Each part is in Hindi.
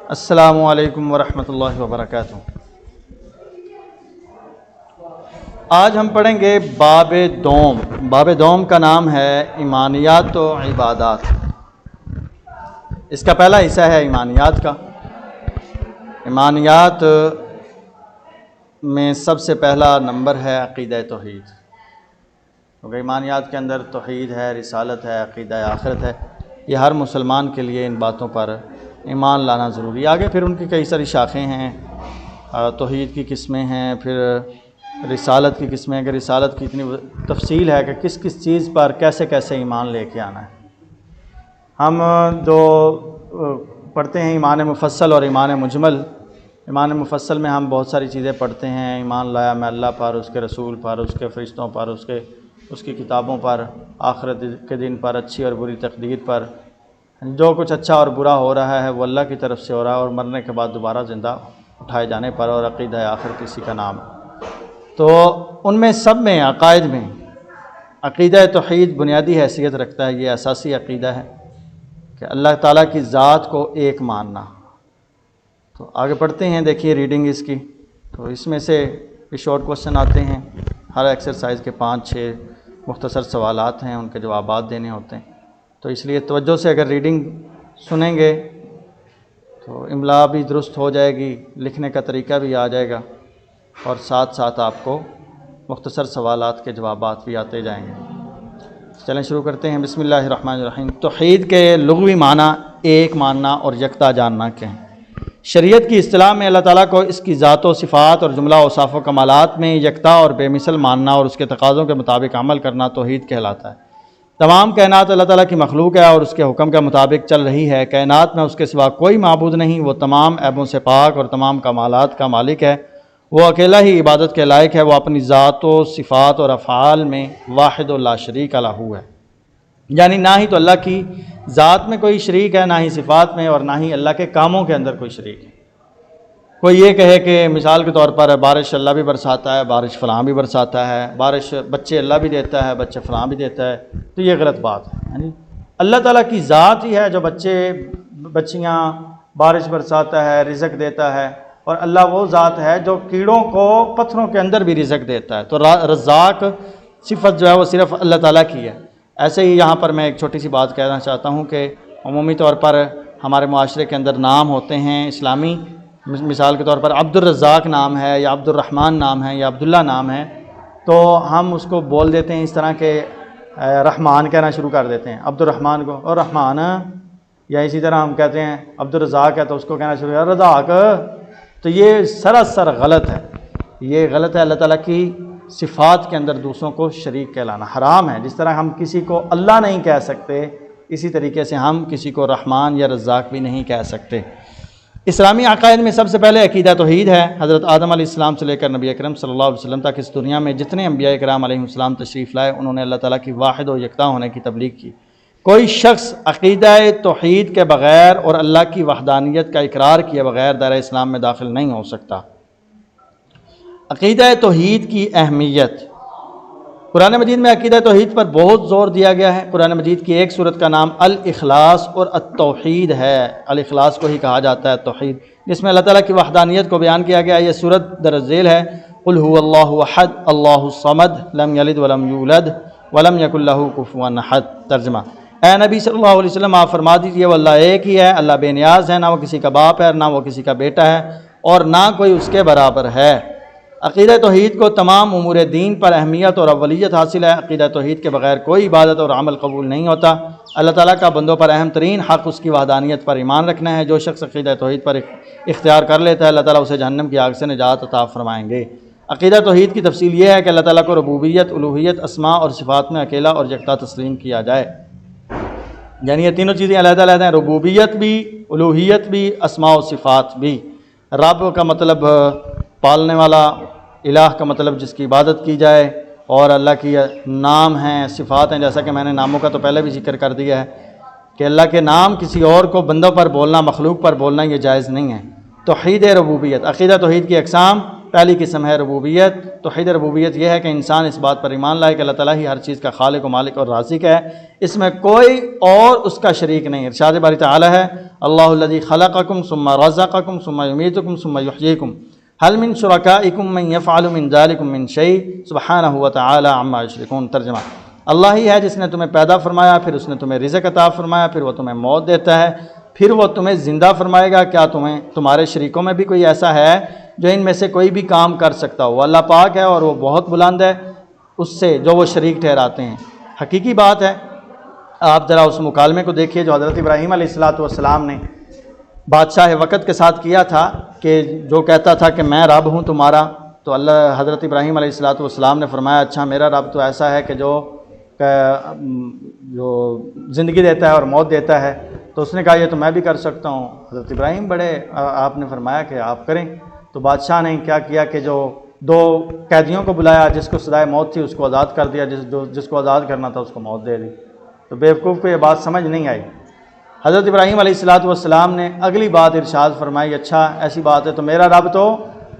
अस्सलामु अलैकुम वरहमतुल्लाहि वबरकातुहू। आज हम पढ़ेंगे बाब दोम का नाम है ईमानियात व इबादात। इसका पहला हिस्सा है ईमानियात का। ईमानियात में सबसे पहला नंबर है अक़ीदा तौहीद, क्योंकि ईमानियात के अंदर तौहीद है, रिसालत है, अक़ीदा आखिरत है। ये हर मुसलमान के लिए इन बातों पर ईमान लाना ज़रूरी है। आगे फिर उनकी कई सारी शाखें हैं, तौहीद की किस्में हैं, फिर रिसालत की किस्में हैं कि रिसालत की इतनी तफसील है कि किस किस चीज़ पर कैसे कैसे ईमान लेके आना है। हम जो पढ़ते हैं ईमान मुफस्सल और ईमान मुजमल। ईमान मुफस्सल में हम बहुत सारी चीज़ें पढ़ते हैं। ईमान लाया मैं अल्लाह पर, उसके रसूल पर, उसके फ़रिश्तों पर, उसकी किताबों पर, आखिरत के दिन पर, अच्छी और बुरी तकदीर पर। जो कुछ अच्छा और बुरा हो रहा है वो अल्लाह की तरफ से हो रहा है, और मरने के बाद दोबारा ज़िंदा उठाए जाने पर, और अक़ीदा आखिरत इसी का नाम है। तो उनमें सब में अक़ायद में अक़ीदा तौहीद बुनियादी हैसियत रखता है। ये असासी अक़ीदा है कि अल्लाह ताला की ज़ात को एक मानना। तो आगे पढ़ते हैं, देखिए रीडिंग इसकी। तो इसमें से शॉर्ट क्वेश्चन आते हैं। हर एक्सरसाइज के 5-6 मुख्तसर सवालात हैं, उनके जवाबात देने होते हैं। तो इसलिए तवज्जो से अगर रीडिंग सुनेंगे तो इमला भी दुरुस्त हो जाएगी, लिखने का तरीका भी आ जाएगा, और साथ साथ आपको मुख्तसर सवालात के जवाबात भी आते जाएंगे। चलें शुरू करते हैं। बिस्मिल्लाहिर्रहमानिर्रहीम। तौहीद के लुग़वी माना एक मानना और यकता जानना के हैं। शरीयत की इस्तिलाह में अल्लाह ताला को इसकी ज़ात व सिफ़ात और जुमला औसाफ़ व कमालात में यकता और बेमिसल मानना और उसके तकाज़ों के मुताबिक अमल करना तौहीद कहलाता है। तमाम कायनात अल्लाह ताला की मखलूक है और उसके हुक्म के मुताबिक चल रही है। कायनात में उसके सिवा कोई माबूद नहीं। वो तमाम ऐबों से पाक और तमाम कमालात का मालिक है। वो अकेला ही इबादत के लायक है। वो अपनी ज़ात व सिफ़ात और अफ़आल में वाहिद व ला शरीक लहू है, यानी ना ही तो अल्लाह की ज़ात में कोई शरीक है, ना ही सिफ़ात में, और ना ही अल्लाह के कामों के अंदर कोई शरीक है। कोई ये कहे कि मिसाल के तौर पर बारिश अल्लाह भी बरसाता है, बारिश फ़लाँ भी बरसाता है, बारिश बच्चे अल्लाह भी देता है, बच्चे फ़लाँ भी देता है, तो ये गलत बात है। यानी अल्लाह ताला की ज़ात ही है जो बच्चे बच्चियाँ बारिश बरसाता है, रिज़्क़ देता है, और अल्लाह वो ज़ात है जो कीड़ों को पत्थरों के अंदर भी रिज़्क़ देता है। तो रज़्ज़ाक़ सिफ़त जो है वो सिर्फ़ अल्लाह ताला की है। ऐसे ही यहाँ पर मैं एक छोटी सी बात कहना चाहता हूँ कि अमूमी तौर पर हमारे मुआशरे के अंदर नाम होते हैं इस्लामी। मिसाल के तौर पर अब्दुर रज़्ज़ाक़ नाम है, या अब्दुर रहमान नाम है, या अब्दुल्ला नाम है, तो हम उसको बोल देते हैं इस तरह के रहमान कहना शुरू कर देते हैं अब्दुर रहमान को, और रहमान। या इसी तरह हम कहते हैं अब्दुर रज़्ज़ाक़ है तो उसको कहना शुरू कर रज़्ज़ाक़। तो ये सरासर गलत है। ये गलत है। अल्लाह ताला की सिफ़ात के अंदर दूसरों को शरीक कहलाना हराम है। जिस तरह हम किसी को अल्लाह नहीं कह सकते, इसी तरीके से हम किसी को रहमान या रज़्ज़ाक़ भी नहीं कह सकते। इस्लामी अक़ायद में सबसे पहले अक़ीदा तौहीद है। हज़रत आदम अलैहिस्सलाम से लेकर नबी अकरम सल्लल्लाहु अलैहि वसल्लम तक इस दुनिया में जितने अंबिया किराम अलैहिस्सलाम तशरीफ़ लाए, उन्होंने अल्लाह ताला की वाहिद और यकता होने की तबलीग की। कोई शख्स अक़ीदा तौहीद के बग़ैर और अल्लाह की वहदानियत का इकरार किए बग़ैर दायरा इस्लाम में दाखिल नहीं हो सकता। अक़ीदा तौहीद की अहमियत। कुरान मजीद में अक़ीदा तौहीद पर बहुत ज़ोर दिया गया है। कुरान मजीद की एक सूरत का नाम अल इख़लास और अत-तौहीद है। अल इख़लास को ही कहा जाता है तौहीद, जिसमें अल्लाह ताला की वहदानियत को बयान किया गया है। यह सूरत दरअज़ेल है क़ुल हुवल्लाहु अहद अल्लाहुस समद लम यलिद वलम यूलद वलम यकुल लहू कुफ़ुवन अहद। तर्जुमा, ए नबी सल्लल्लाहु अलैहि वसल्लम आप फरमा दीजिए, वो अल्लाह एक ही है, अल्लाह बेनियाज़ है, ना वो किसी का बाप है, ना वो किसी का बेटा है, और ना कोई उसके बराबर है। अक़ीदा तौहीद को तमाम उमूर दीन पर अहमियत और अव्वलियत हासिल है। अक़ीदा तौहीद के बग़ैर कोई इबादत और अमल कबूल नहीं होता। अल्लाह ताला का बंदों पर अहम तरीन हक़ उसकी वहदानियत पर ईमान रखना है। जो शख्स अक़ीदा तौहीद पर इख्तियार कर लेता है, अल्लाह ताला उसे जहन्नम की आग से निजात अता फ़रमाएँगे। अक़ीदा तौहीद की तफसील ये है कि अल्लाह ताला को रुबूबियत, उलूहियत, अस्मा और सिफ़ात में अकेला और यकता तस्लीम किया जाए। यानी ये तीनों चीज़ें अलग-अलग हैं, रुबूबियत भी, उलूहियत भी, अस्मा और सिफ़ात भी। रब का मतलब पालने वाला, इलाह का मतलब जिसकी इबादत की जाए, और अल्लाह की नाम हैं, सिफ़ात हैं। जैसा कि मैंने नामों का तो पहले भी जिक्र कर दिया है कि अल्लाह के नाम किसी और को बंदों पर बोलना, मखलूक पर बोलना, ये जायज़ नहीं है। तौहीद रुबूबियत। अक़ीदा तौहीद की अक़साम। पहली किस्म है रबूबियत। तौहीद रबूबियत यह है कि इंसान इस बात पर ईमान लाए कि अल्लाह ताला ही हर चीज़ का खालिक व मालिक और राज़िक है, इसमें कोई और उसका शरीक नहीं। इरशाद बारी तआला है अल्लाहुल्लज़ी खलक़कुम सुम्मा रज़क़कुम सुम्मा युमीतुकुम सुम्मा युहयीकुम हल मिन शुरकाइकुम मन यफ़अलु मिन ज़ालिकुम मिन शै सुब्हानहु व तआला अम्मा युशरिकून। तर्जुमा, अल्लाह ही है जिसने तुम्हें पैदा फरमाया, फिर उसने तुम्हें रिज़्क़ अता फरमाया, फिर वह तुम्हें मौत देता है, फिर वह तुम्हें ज़िंदा फरमाएगा। क्या तुम्हारे शरीकों में भी कोई ऐसा है जो इनमें से कोई भी काम कर सकता हो? अल्लाह पाक है और वो बहुत बुलंद है उससे जो वो शरीक ठहराते हैं। हकीकी बात है, आप ज़रा उस मुकालमे को देखिए जो हज़रत इब्राहीम अलैहिस्सलाम ने बादशाह वक़्त के साथ किया था, कि जो कहता था कि मैं रब हूँ तुम्हारा, तो अल्लाह हज़रत इब्राहीम अलैहिस्सलाम ने फरमाया अच्छा मेरा रब तो ऐसा है कि जो ज़िंदगी देता है और मौत देता है। तो उसने कहा ये तो मैं भी कर सकता हूँ। हज़रत इब्राहीम बड़े आपने फरमाया कि आप करें। तो बादशाह ने क्या किया कि जो 2 कैदियों को बुलाया, जिसको सज़ाए मौत थी उसको आज़ाद कर दिया, जिसको आज़ाद करना था उसको मौत दे दी। तो बेवकूफ़ को ये बात समझ नहीं आई। हज़रत इब्राहीम अलैहिस्सलाम ने अगली बात इरशाद फरमाई अच्छा ऐसी बात है तो मेरा रब तो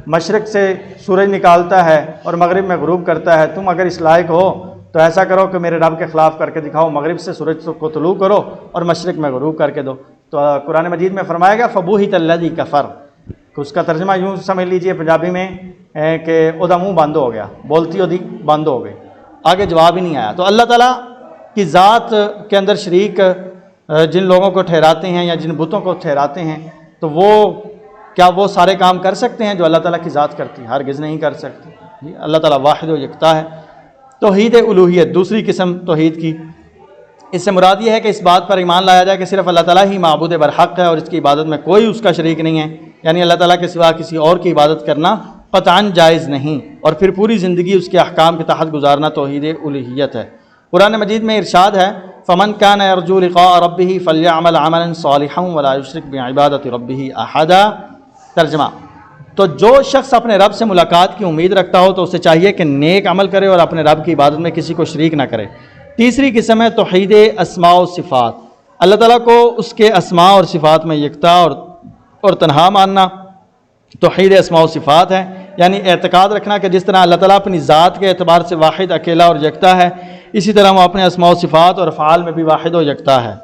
मशरिक़ से सूरज निकालता है और मगरिब में ग़ुरूब करता है, तुम अगर इस लायक हो तो ऐसा करो कि मेरे रब के ख़िलाफ़ करके दिखाओ, मगरिब से सूरज को तुलू करो और मशरिक़ में ग़ुरूब करके दो। तो कुरान मजीद में फरमाया गया फ़बूहितल्लज़ी कफ़र। उसका तर्जुमा यूँ समझ लीजिए पंजाबी में कि ओदा मुँह बंद हो गया, बोलती ओदी बंद हो गई, आगे जवाब ही नहीं आया। तो अल्लाह ताला की ज़ात के अंदर शरीक जिन लोगों को ठहराते हैं या जिन बुतों को ठहराते हैं, तो वो क्या वो सारे काम कर सकते हैं जो अल्लाह ताला की ज़ात करती है? हरगिज़ नहीं कर सकते। अल्लाह ताला वाहिद व यकता है। तौहीद उलूहियत दूसरी किस्म तौहीद की, इससे मुराद ये है कि इस बात पर ईमान लाया जाए कि सिर्फ़ अल्लाह ताला ही माबूद बरहक़ है और इसकी इबादत में कोई उसका शरीक नहीं है, यानी अल्लाह ताला के सिवा किसी और की इबादत करना क़तअन जायज़ नहीं, और फिर पूरी ज़िंदगी उसके अहकाम के तहत गुजारना तौहीद उलूहियत है। कुरान मजीद में इरशाद है फ़मन कान यरजू लिक़ाअ रब्बिही फ़ल्यअमल अमलन सालिहन वला युश्रिक बिइबादति रब्बिही अहदा। तर्जुमा, तो जो शख्स अपने रब से मुलाकात की उम्मीद रखता हो तो उसे चाहिए कि नेक अमल करे और अपने रब की इबादत में किसी को शरीक ना करे। तीसरी किस्म है तौहीद अस्मा व सिफ़ात। अल्लाह ताला को उसके अस्मा और सिफ़ात में यकता और तन्हा मानना तौहीद अस्मा व सिफ़ात है, यानी एतकाद रखना कि जिस तरह अल्लाह ताला अपनी ज़ात के एतबार से वाहिद अकेला और यकता है, इसी तरह वो अपने अस्मा व सिफ़ात और फ़आल में भी वाहिद और यकता है।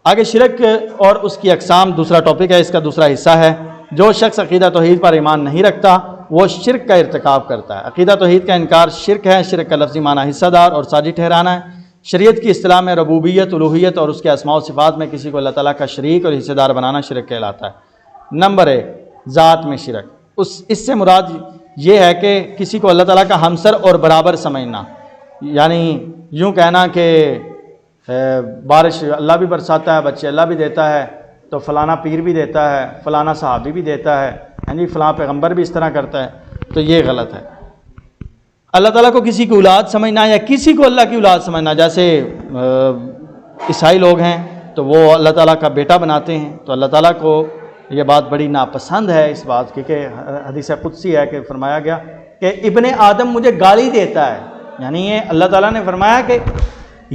आगे शिरक और उसकी अक़साम दूसरा टॉपिक है, इसका दूसरा हिस्सा है। जो शख्स अक़ीदा तौहीद पर ईमान नहीं रखता वो शिरक का इर्तिकाब करता है। अक़ीदा तौहीद का इनकार शिरक है। शिरक का लफ्ज़ी माना हिस्सादार और साझी ठहराना है। शरीयत की इस्तिलाह में रबूबियत उलूहियत और उसके अस्मा व सिफ़ात में किसी को अल्लाह ताला का शरीक और हिस्सेदार बनाना शिरक कहलाता है। नंबर 1 ज़ात में शिरक। इससे मुराद ये है कि किसी को अल्लाह ताला का हमसर और बराबर समझना, यानी यूँ कहना कि बारिश अल्लाह भी बरसाता है, बच्चे अल्लाह भी देता है, तो फ़लाना पीर भी देता है, फ़लाना सहाबी भी देता है, यानी फ़लाँ पैगम्बर भी इस तरह करता है, तो ये गलत है। अल्लाह ताला को किसी की औलाद समझना या किसी को अल्लाह की औलाद समझना, जैसे ईसाई लोग हैं तो वो अल्लाह ताला का बेटा बनाते हैं, तो अल्लाह ताला को ये बात बड़ी नापसंद है इस बात की, कि हदीस कुदसी है कि फरमाया गया कि इब्ने आदम मुझे गाली देता है, यानी ये अल्लाह ताला ने फरमाया कि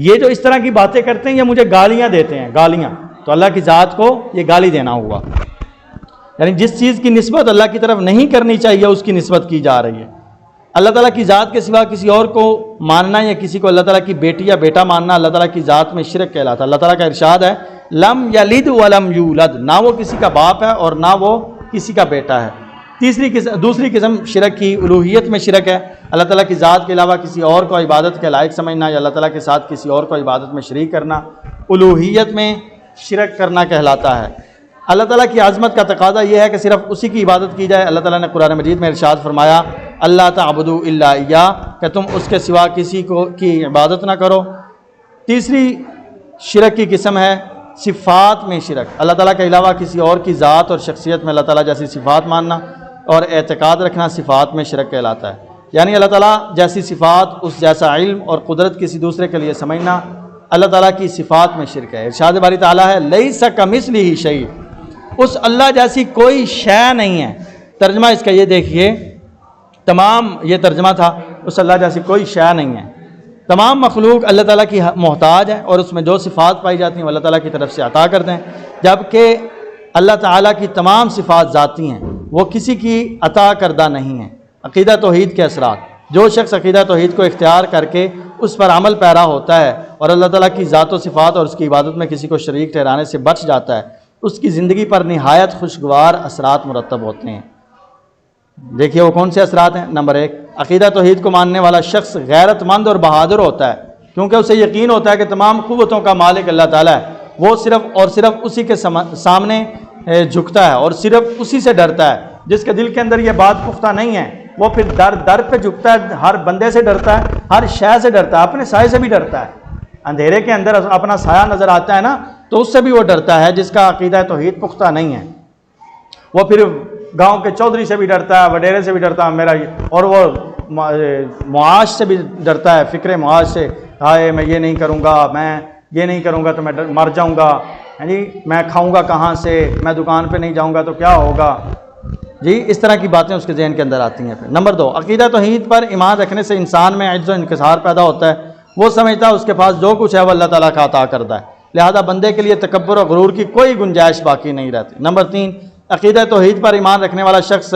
ये जो इस तरह की बातें करते हैं ये मुझे गालियाँ देते हैं, गालियाँ। तो अल्लाह की ज़ात को ये गाली देना हुआ, यानी जिस चीज़ की निस्बत अल्लाह की तरफ नहीं करनी चाहिए उसकी निस्बत की जा रही है। अल्लाह ताला की ज़ात के सिवा किसी और को मानना या किसी को अल्लाह ताला की बेटी या बेटा मानना अल्लाह ताला की ज़ात में शिरक कहलाता है। अल्लाह ताला का इरशाद है लम यलिद वलम यूलद, ना वो किसी का बाप है और ना वो किसी का बेटा है। दूसरी किस्म शिरक की उलूहियत में शिरक है। अल्लाह ताला की ज़ात के अलावा किसी और को इबादत के लायक समझना या अल्लाह ताला के साथ किसी और को इबादत में शरीक करना उलूहियत में शिरक करना कहलाता है। अल्लाह ताला की आज़मत का तकाज़ा यह है कि सिर्फ उसी की इबादत की जाए। अल्लाह ताला ने कुरान मजीद में इरशाद फरमाया अल्लाह ताबुदू इल्ला इय्या, कि तुम उसके सिवा किसी को की इबादत ना करो। तीसरी शिरक की किस्म है सिफ़ात में शिरक। अल्लाह ताला के अलावा किसी और की ज़ात और शख्सियत में अल्लाह ताला जैसी सिफ़ात मानना और एतकाद रखना सिफ़ात में शिरक कहलाता है। यानी अल्लाह ताला जैसी सिफ़ात, उस जैसा इल्म और कुदरत किसी दूसरे के लिए समझना अल्लाह ताला की सिफ़ात में शिरक है। इरशाद बारी ताला है लैसा कमिस्लिही शै, उस अल्लाह जैसी कोई शय नहीं है। तर्जमा इसका ये देखिए, तमाम ये तर्जमा था, उस अल्लाह जैसी कोई शय नहीं है। तमाम मखलूक अल्लाह ताला की मोहताज है और उसमें जो सिफ़ात पाई जाती हैं अल्लाह ताला की तरफ से अता करते हैं, जबकि अल्लाह ताला की तमाम सिफ़ात ज़ाती हैं, वो किसी की अता करदा नहीं है। अकीदा तौहीद के असरात। जो शख्स अकीदा तौहीद को इख्तियार करके उस पर अमल पैरा होता है और अल्लाह ताला की ज़ात व सिफ़ात और उसकी इबादत में किसी को शरीक ठहराने से बच जाता है, उसकी ज़िंदगी पर निहायत खुशगवार असरात मुरतब होते हैं। देखिए वो कौन से असरात हैं। नंबर 1, अकीदा तौहीद को मानने वाला शख्स गैरतमंद और बहादुर होता है, क्योंकि उसे यकीन होता है कि तमाम क़ुव्वतों का मालिक अल्लाह ताला है। वो सिर्फ़ और सिर्फ उसी के सामने झुकता है और सिर्फ उसी से डरता है। जिसके दिल के अंदर ये बात पुख्ता नहीं है, वो फिर दर दर पे झुकता है, हर बंदे से डरता है, हर शय से डरता है, अपने साए से भी डरता है। अंधेरे के अंदर अपना साया नज़र आता है ना, तो उससे भी वो डरता है। जिसका अकीदा तौहीद पुख्ता नहीं है, वो फिर गांव के चौधरी से भी डरता है, वडेरे से भी डरता है मेरा, और वो मुआश से भी डरता है, फ़िक्र मुआश से। हाय मैं ये नहीं करूँगा, मैं ये नहीं करूँगा तो मैं मर जाऊँगा, है जी, मैं खाऊँगा कहाँ से, मैं दुकान पे नहीं जाऊँगा तो क्या होगा जी। इस तरह की बातें उसके जहन के अंदर आती हैं। फिर नंबर 2, अकीदा तौहीद पर ईमान रखने से इंसान में इज्ज़त व इंकिसार पैदा होता है। वो समझता है उसके पास जो कुछ है वो अल्लाह ताला का अता करता है, लिहाजा बंदे के लिए तकब्बुर और गुरूर की कोई गुंजाइश बाकी नहीं रहती। नंबर 3, अकीदा तौहीद पर ईमान रखने वाला शख्स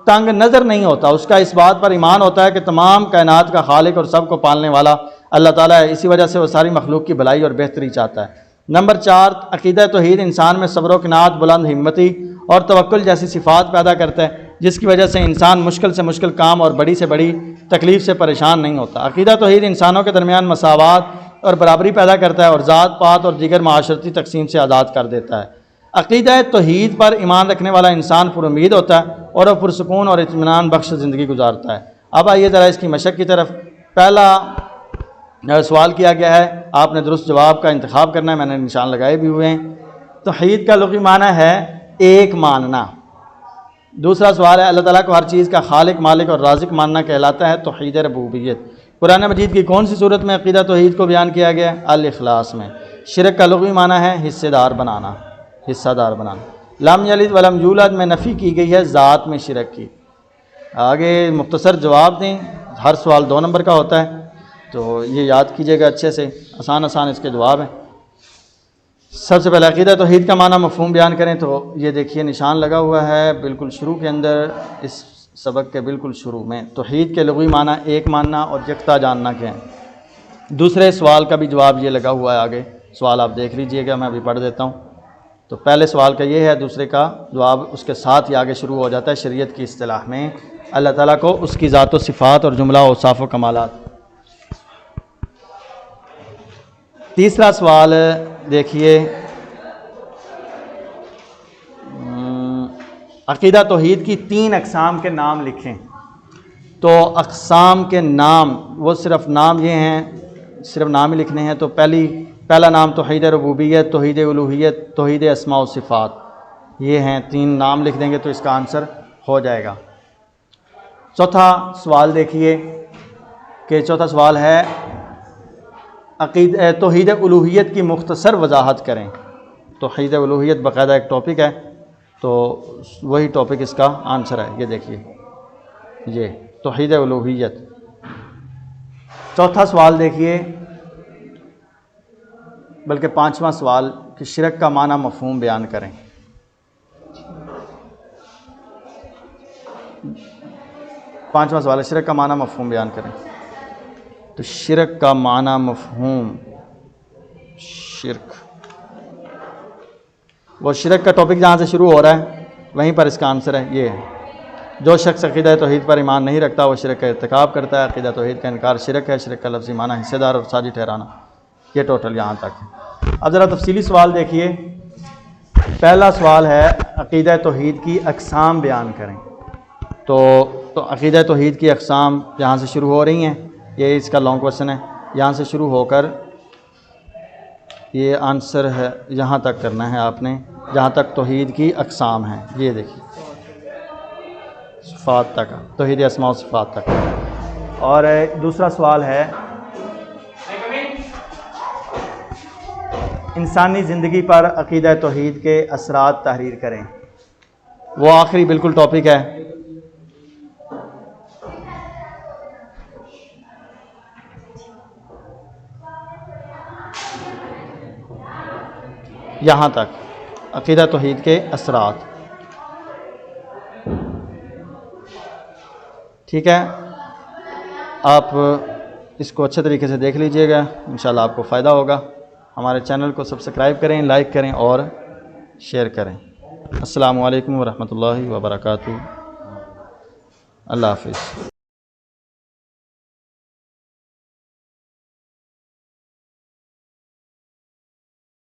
तंग नज़र नहीं होता। उसका इस बात पर ईमान होता है कि तमाम कायनात का खालिक और सबको पालने वाला अल्लाह ताला है। इसी वजह से वो सारी मखलूक की भलाई और बेहतरी चाहता है। नंबर 4, अकीदा तौहीद इंसान में सब्र व क़नाअत, बुलंद हिम्मती और तवक्कुल जैसी सिफ़ात पैदा करता है, जिसकी वजह से इंसान मुश्किल से मुश्किल काम और बड़ी से बड़ी तकलीफ़ से परेशान नहीं होता। अकीदा तौहीद इंसानों के दरमियान मसावात और बराबरी पैदा करता है और ज़ात पात और दीगर माशरती तकसीम से आज़ाद कर देता है। अकीदा तौहीद पर ईमान रखने वाला इंसान पुरुमीद होता है और वह पुरसुकून और इत्मीनान बख्श ज़िंदगी गुजारता है। अब आइए ज़रा इसकी मशक की तरफ। पहला सवाल किया गया है, आपने दुरुस्त जवाब का इंतखाब करना है, मैंने निशान लगाए भी हुए हैं। तौहीद का लुग़वी माना है एक मानना। दूसरा सवाल है, अल्लाह ताला को हर चीज़ का खालिक, मालिक और राज़िक मानना कहलाता है तौहीद रुबूबियत। कुरान मजीद की कौन सी सूरत में अकीदा तौहीद को बयान किया गया है? अल इखलास में। शिरक का लुग़वी माना है हिस्सेदार बनाना, हिस्सादार बनाना। लम यलिद वलम यूलद में नफ़ी की गई है ज़ात में शिरक की। आगे मुख्तसर जवाब दें, हर सवाल 2 नंबर का होता है, तो ये याद कीजिएगा अच्छे से, आसान आसान इसके जवाब हैं। सबसे पहले अकीदा तौहीद का माना मफ़हूम बयान करें, तो ये देखिए निशान लगा हुआ है बिल्कुल शुरू के अंदर, इस सबक के बिल्कुल शुरू में। तौहीद के लुग़वी माना एक मानना और यकता जानना के हैं। दूसरे सवाल का भी जवाब ये लगा हुआ है, आगे सवाल आप देख लीजिएगा, मैं अभी पढ़ देता हूँ। तो पहले सवाल का ये है, दूसरे का जवाब उसके साथ ही आगे शुरू हो जाता है। शरीयत की इस्तिलाह में अल्लाह ताला को उसकी ज़ात व सिफ़ात और जुमला औसाफ़ व कमालात। तीसरा सवाल देखिए, अकीदा तौहीद की 3 अक़साम के नाम लिखें। तो अक़साम के नाम, वो सिर्फ नाम ये हैं, सिर्फ नाम ही लिखने हैं। तो पहला नाम तौहीद रुबूबियत, तौहीद उलूहियत, तौहीद अस्मा व सिफ़ात, ये हैं 3 नाम लिख देंगे तो इसका आंसर हो जाएगा। चौथा सवाल देखिए कि चौथा सवाल है, तौहीद उलूहियत की मुख्तसर वजाहत करें। तौहीद उलूहियत बाकायदा एक टॉपिक है, तो वही टॉपिक इसका आंसर है। ये देखिए, ये तौहीद उलूहियत। चौथा सवाल देखिए, बल्कि 5वां सवाल कि शिरक का माना मफ़हूम बयान करें। पाँचवां सवाल है, शिरक का माना मफ़हूम बयान करें। तो शिरक का माना मफ़हूम, शिरक, वो शिरक का टॉपिक जहाँ से शुरू हो रहा है वहीं पर इसका आंसर है। ये है, जो शख्स अक़ीदा तौहीद पर ईमान नहीं रखता वो शिरक का इर्तिकाब करता है। अक़ीदा तौहीद का इनकार शिरक है। शिरक का लफ्ज़ी माना हिस्सेदार और साझी ठहराना। ये टोटल यहाँ तक है। अब ज़रा तफसीली सवाल देखिए। पहला सवाल है, अक़ीदा तौहीद की अक़साम बयान करें। तो अक़ीदा तौहीद की अक़साम यहाँ से शुरू हो रही हैं, ये इसका लॉन्ग क्वेश्चन है। यहाँ से शुरू होकर ये आंसर है, यहाँ तक करना है आपने, जहाँ तक तौहीद की अक़साम हैं। ये देखिए, सिफ़ात तक, तौहीद अस्मा व सिफ़ात तक। और दूसरा सवाल है, इंसानी ज़िंदगी पर अक़ीदा तौहीद के असरात तहरीर करें। वो आखिरी बिल्कुल टॉपिक है। यहाँ तक अक़ीदा तौहीद के असरात। ठीक है, आप इसको अच्छे तरीके से देख लीजिएगा, इंशाल्लाह आपको फ़ायदा होगा। हमारे चैनल को सब्सक्राइब करें, लाइक करें और शेयर करें। अस्सलामु अलैकुम वरहमतुल्लाहि वबरकातुहू। अल्लाह हाफ़िज़।